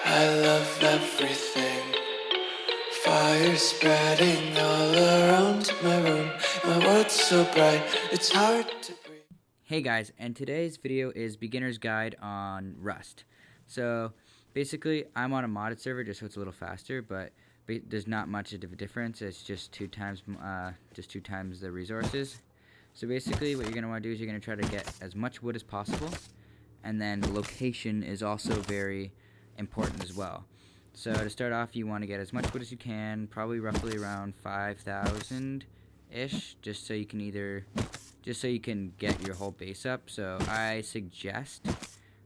I love everything. Fire spreading all around my room. My world's so bright, it's hard to breathe. Hey guys, and today's video is beginner's guide on Rust. So basically, I'm on a modded server just so it's a little faster, but there's not much of a difference. It's just two times the resources. So basically, what you're gonna want to do is you're gonna try to get as much wood as possible, and then location is also very important as well. So to start off, you want to get as much wood as you can, probably roughly around 5,000 ish, just so you can get your whole base up. So I suggest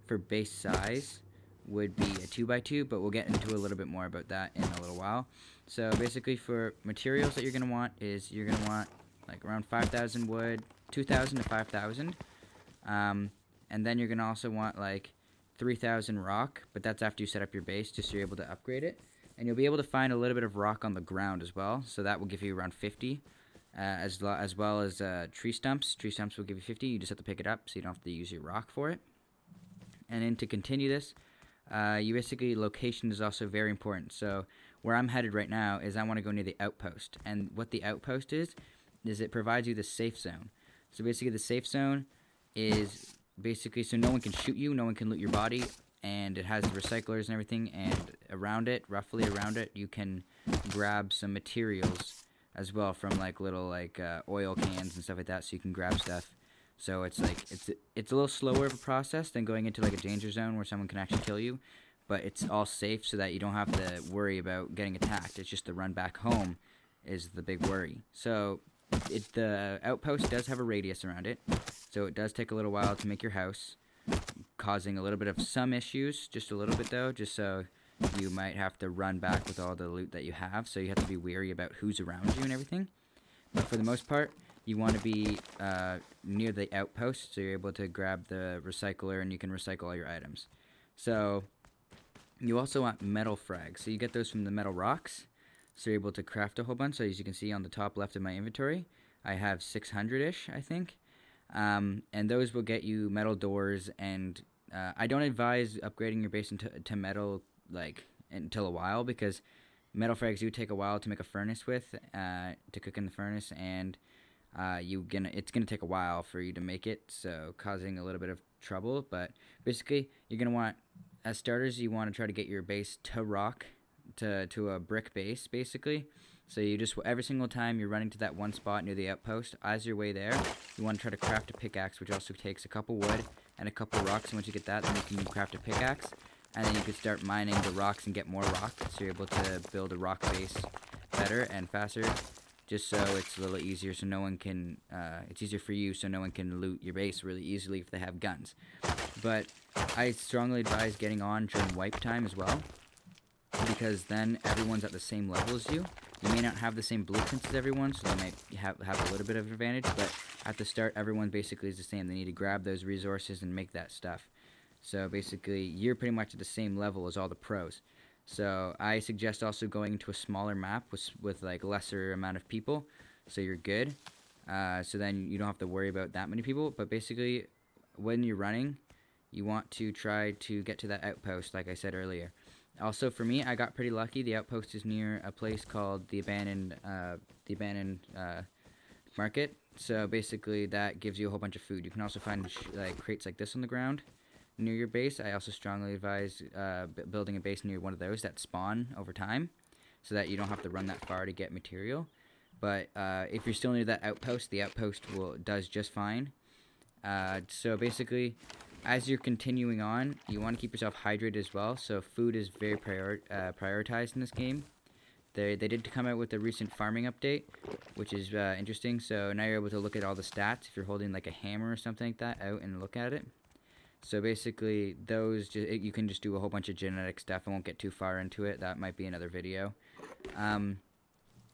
for base size would be a 2x2, but we'll get into a little bit more about that in a little while. So basically, for materials that you're gonna want is you're gonna want like around 5,000 wood, 2,000 to 5,000, and then you're gonna also want like 3,000 rock, but that's after you set up your base, just so you're able to upgrade it. And you'll be able to find a little bit of rock on the ground as well, so that will give you around 50. As well as tree stumps. Tree stumps will give you 50. You just have to pick it up, so you don't have to use your rock for it. And then to continue this, you basically, location is also very important. So where I'm headed right now is I want to go near the outpost. And what the outpost is it provides you the safe zone. So basically, the safe zone is basically so no one can shoot you, no one can loot your body, and it has the recyclers and everything. And around it, roughly around it, you can grab some materials as well from like little oil cans and stuff like that, so you can grab stuff. So it's like it's a little slower of a process than going into like a danger zone where someone can actually kill you, but it's all safe so that you don't have to worry about getting attacked. It's just the run back home is the big worry. So the outpost does have a radius around it, so it does take a little while to make your house, causing a little bit of some issues, just a little bit though, just so you might have to run back with all the loot that you have, so you have to be wary about who's around you and everything. But for the most part, you want to be near the outpost, so you're able to grab the recycler and you can recycle all your items. So you also want metal frags, so you get those from the metal rocks, so you're able to craft a whole bunch. So as you can see on the top left of my inventory, I have 600-ish, I think. And those will get you metal doors, and I don't advise upgrading your base to metal until a while, because metal frags do take a while to make a furnace with, to cook in the furnace, and it's gonna take a while for you to make it, so causing a little bit of trouble. But basically, you're gonna want, as starters, you want to try to get your base to rock, to a brick base, basically. So you just, every single time you're running to that one spot near the outpost, as your way there, you want to try to craft a pickaxe, which also takes a couple wood and a couple rocks. And once you get that, then you can craft a pickaxe, and then you can start mining the rocks and get more rock, so you're able to build a rock base better and faster, just so it's a little easier, so no one can, it's easier for you, so no one can loot your base really easily if they have guns. But I strongly advise getting on during wipe time as well, because then everyone's at the same level as you. You may not have the same blueprints as everyone, so they might have a little bit of advantage, but at the start, everyone basically is the same. They need to grab those resources and make that stuff. So basically, you're pretty much at the same level as all the pros. So I suggest also going into a smaller map with like lesser amount of people, so you're good. So then you don't have to worry about that many people. But basically, when you're running, you want to try to get to that outpost, like I said earlier. Also, for me, I got pretty lucky. The outpost is near a place called the abandoned market. So basically, that gives you a whole bunch of food. You can also find like crates like this on the ground near your base. I also strongly advise building a base near one of those that spawn over time, so that you don't have to run that far to get material. But if you're still near that outpost, the outpost does just fine. So basically, as you're continuing on, you want to keep yourself hydrated as well. So food is very prioritized in this game. They did come out with a recent farming update, which is interesting. So now you're able to look at all the stats if you're holding like a hammer or something like that out and look at it. So basically, you can just do a whole bunch of genetic stuff. I won't get too far into it. That might be another video.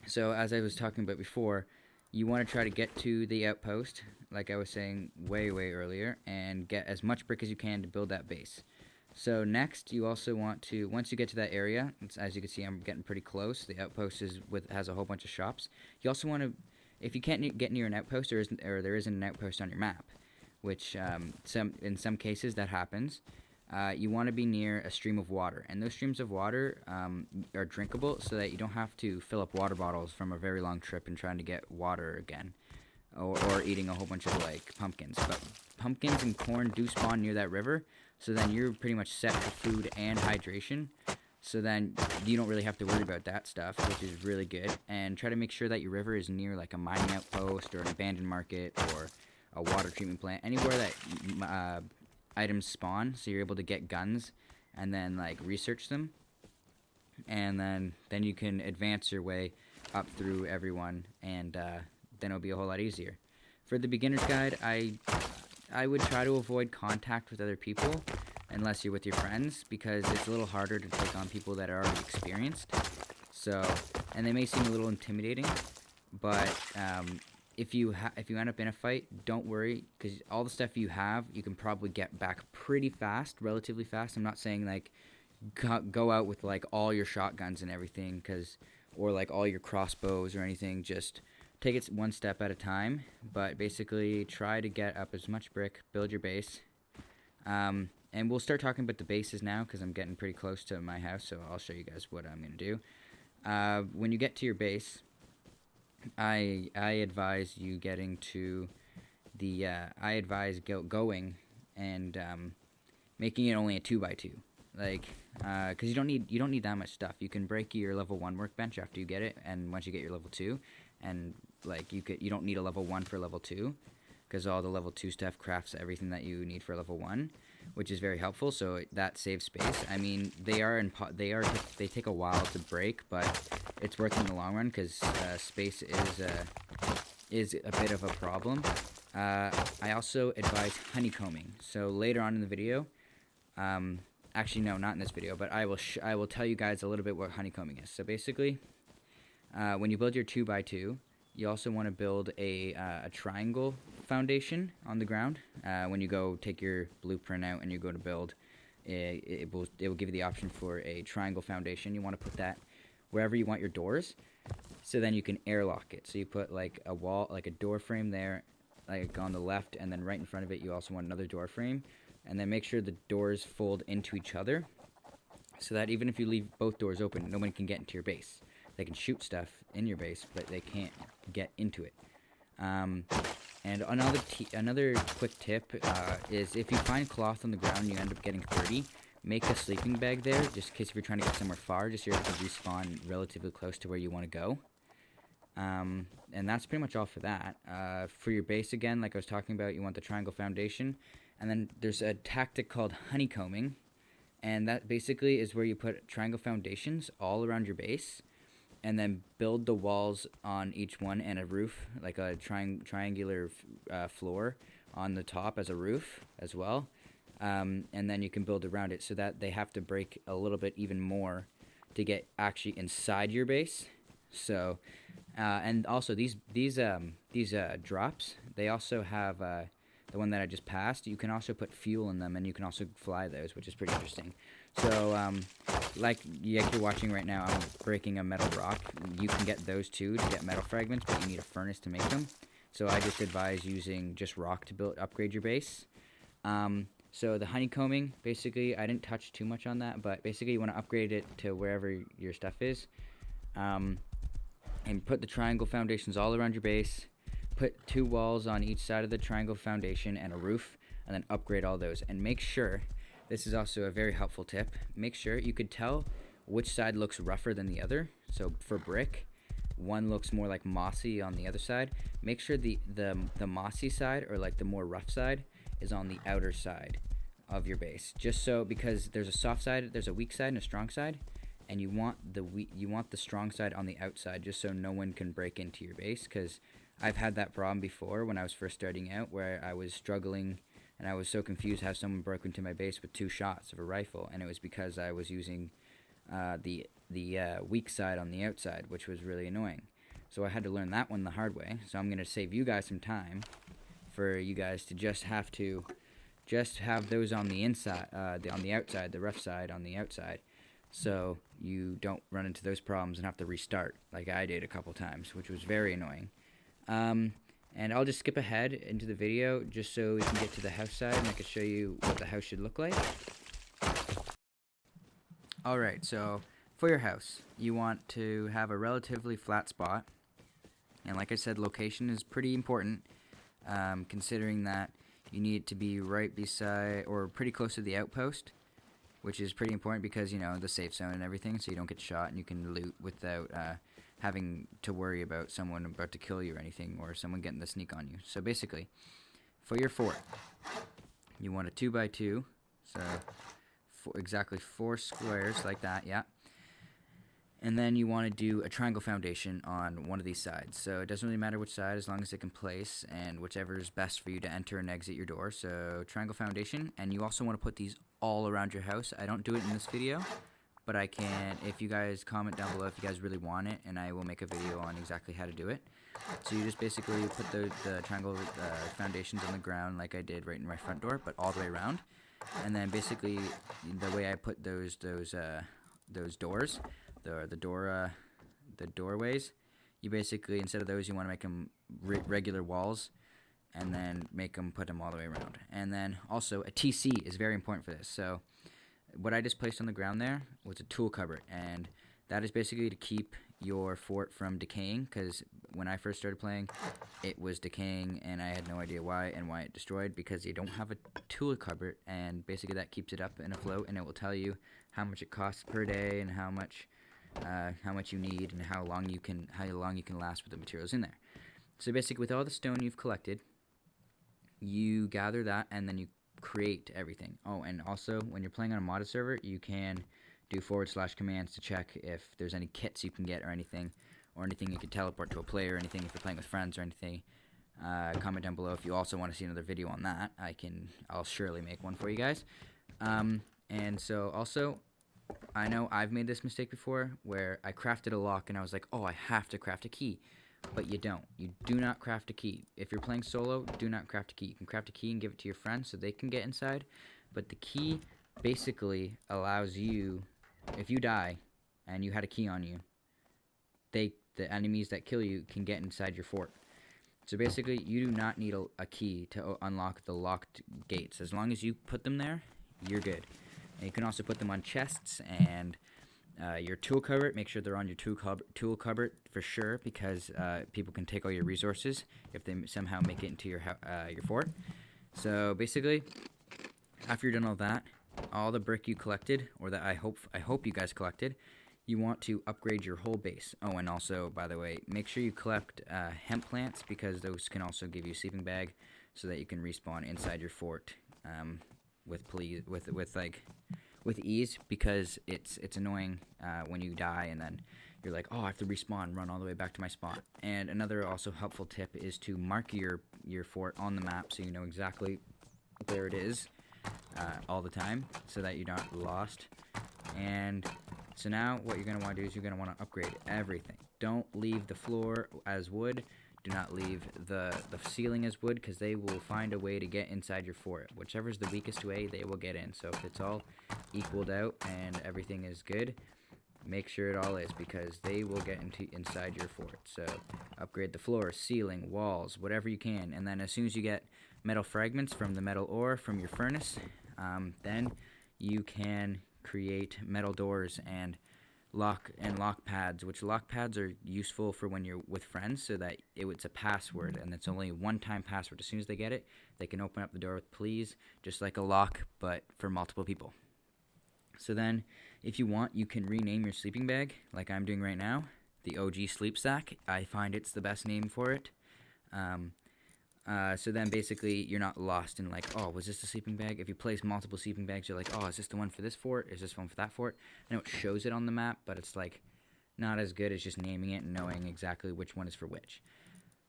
So as I was talking about before, you want to try to get to the outpost, like I was saying way earlier, and get as much brick as you can to build that base. So next, you also want to, once you get to that area, as you can see, I'm getting pretty close. The outpost has a whole bunch of shops. You also want to, if you can't get near an outpost, or there isn't an outpost on your map, which in some cases that happens, you want to be near a stream of water, and those streams of water are drinkable, so that you don't have to fill up water bottles from a very long trip and trying to get water again, or eating a whole bunch of like pumpkins. But pumpkins and corn do spawn near that river, so then you're pretty much set for food and hydration. So then you don't really have to worry about that stuff, which is really good. And try to make sure that your river is near like a mining outpost or an abandoned market or a water treatment plant, anywhere that items spawn, so you're able to get guns and then like research them, and then you can advance your way up through everyone, and then it'll be a whole lot easier. For the beginner's guide, I would try to avoid contact with other people unless you're with your friends, because it's a little harder to take on people that are already experienced. So, and they may seem a little intimidating, but if you end up in a fight, don't worry, because all the stuff you have, you can probably get back pretty fast, relatively fast. I'm not saying like go out with like all your shotguns and everything, or like all your crossbows or anything. Just take it one step at a time. But basically, try to get up as much brick, build your base. And we'll start talking about the bases now, because I'm getting pretty close to my house, so I'll show you guys what I'm going to do. When you get to your base, I advise you getting to the, I advise going and making it only a 2x2. Like, because you don't need that much stuff. You can break your level 1 workbench after you get it, and once you get your level 2, and like you don't need a level 1 for level 2, because all the level 2 stuff crafts everything that you need for level 1, which is very helpful. So that saves space. I mean, they take a while to break, but it's worth it in the long run, because space is a bit of a problem. I also advise honeycombing. So later on in the video, actually no, not in this video, but I will tell you guys a little bit what honeycombing is. So basically, when you build your 2x2, you also want to build a triangle foundation on the ground. When you go take your blueprint out and you go to build, it will give you the option for a triangle foundation. You want to put that wherever you want your doors, so then you can airlock it. So you put like a wall, like a door frame there, like on the left, and then right in front of it you also want another door frame, and then make sure the doors fold into each other, so that even if you leave both doors open, no one can get into your base. They can shoot stuff in your base, but they can't get into it. And another quick tip is, if you find cloth on the ground and you end up getting 30, make a sleeping bag there, just in case if you're trying to get somewhere far, just so you're able to respawn relatively close to where you want to go. And that's pretty much all for that. For your base, again, like I was talking about, you want the triangle foundation, and then there's a tactic called honeycombing, and that basically is where you put triangle foundations all around your base, and then build the walls on each one, and a roof, like a triangular floor on the top as a roof as well. And then you can build around it, so that they have to break a little bit even more to get actually inside your base. So, and also these drops, they also have the one that I just passed. You can also put fuel in them, and you can also fly those, which is pretty interesting. So, like you're watching right now, I'm breaking a metal rock. You can get those too to get metal fragments, but you need a furnace to make them. So I just advise using just rock to upgrade your base. So the honeycombing, basically, I didn't touch too much on that, but basically you want to upgrade it to wherever your stuff is. And put the triangle foundations all around your base. Put 2 walls on each side of the triangle foundation and a roof, and then upgrade all those. And make sure, this is also a very helpful tip, make sure you could tell which side looks rougher than the other. So for brick, one looks more like mossy on the other side. Make sure the mossy side, or like the more rough side, is on the outer side of your base. Just so, because there's a soft side, there's a weak side and a strong side, and you want the strong side on the outside, just so no one can break into your base. Because I've had that problem before when I was first starting out, where I was struggling and I was so confused how someone broke into my base with 2 shots of a rifle, and it was because I was using the weak side on the outside, which was really annoying. So I had to learn that one the hard way. So I'm going to save you guys some time, for you guys to just have those on the inside, on the outside, the rough side on the outside, so you don't run into those problems and have to restart like I did a couple times, which was very annoying. And I'll just skip ahead into the video just so we can get to the house side, and I can show you what the house should look like. Alright, so for your house, you want to have a relatively flat spot. And like I said, location is pretty important, considering that you need it to be right beside or pretty close to the outpost, which is pretty important because, you know, the safe zone and everything, so you don't get shot and you can loot without having to worry about someone about to kill you or anything, or someone getting the sneak on you. So basically, for your fort, you want a 2x2, so exactly 4 squares like that, yeah. And then you want to do a triangle foundation on one of these sides. So it doesn't really matter which side as long as it can place, and whichever is best for you to enter and exit your door. So triangle foundation, and you also want to put these all around your house. I don't do it in this video, but I can if you guys comment down below if you guys really want it, and I will make a video on exactly how to do it. So you just basically put the triangle foundations on the ground like I did right in my front door, but all the way around. And then basically the way I put those doors, the doorways, you basically, instead of those, you want to make them regular walls, and then put them all the way around. And then also a TC is very important for this. So what I just placed on the ground there was a tool cupboard, and that is basically to keep your fort from decaying, because when I first started playing, it was decaying, and I had no idea why and why it destroyed, because you don't have a tool cupboard, and basically that keeps it up and afloat, and it will tell you how much it costs per day and how much you need and how long you can last with the materials in there. So basically, with all the stone you've collected, you gather that and then you create everything. Oh, and also when you're playing on a modded server, you can do / commands to check if there's any kits you can get or anything you can teleport to a player or anything if you're playing with friends or anything. Comment down below if you also want to see another video on that. I'll surely make one for you guys. And so also, I know I've made this mistake before where I crafted a lock and I was like, oh, I have to craft a key. But you don't. You do not craft a key. If you're playing solo, do not craft a key. You can craft a key and give it to your friends so they can get inside. But the key basically allows you, if you die and you had a key on you, the enemies that kill you can get inside your fort. So basically, you do not need a key to unlock the locked gates. As long as you put them there, you're good. And you can also put them on chests and your tool cupboard. Make sure they're on your tool cupboard for sure, because people can take all your resources if they somehow make it into your fort. So basically, after you're done all that, all the brick you collected, or that I hope you guys collected, you want to upgrade your whole base. Oh, and also, by the way, make sure you collect hemp plants, because those can also give you a sleeping bag so that you can respawn inside your fort with ease, because it's annoying when you die and then you're like, oh, I have to respawn, run all the way back to my spot. And another also helpful tip is to mark your fort on the map so you know exactly where it is all the time, so that you're not lost. And so now what you're going to want to do is you're going to want to upgrade everything. Don't leave the floor as wood. Do not leave the ceiling as wood, because they will find a way to get inside your fort. Whichever's the weakest way, they will get in. So if it's all equaled out and everything is good, make sure it all is, because they will get inside your fort. So upgrade the floor, ceiling, walls, whatever you can. And then as soon as you get metal fragments from the metal ore from your furnace, then you can create metal doors and lock pads, which lock pads are useful for when you're with friends, so that it's a password, and it's only a one-time password. As soon as they get it, they can open up the door with please, just like a lock, but for multiple people. So then, if you want, you can rename your sleeping bag, like I'm doing right now, the OG Sleep Sack. I find it's the best name for it. So then basically you're not lost in like, oh, was this the sleeping bag? If you place multiple sleeping bags, you're like, oh, is this the one for this fort? Is this one for that fort? I know it shows it on the map, but it's like not as good as just naming it and knowing exactly which one is for which.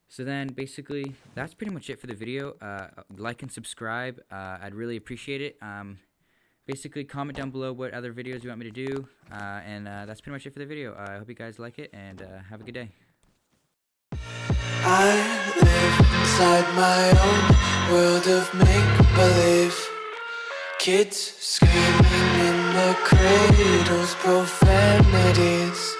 So then basically that's pretty much it for the video. Like and subscribe. I'd really appreciate it. Basically comment down below what other videos you want me to do. And that's pretty much it for the video. I hope you guys like it, and have a good day. I live inside my own world of make-believe. Kids screaming in the cradles, profanities.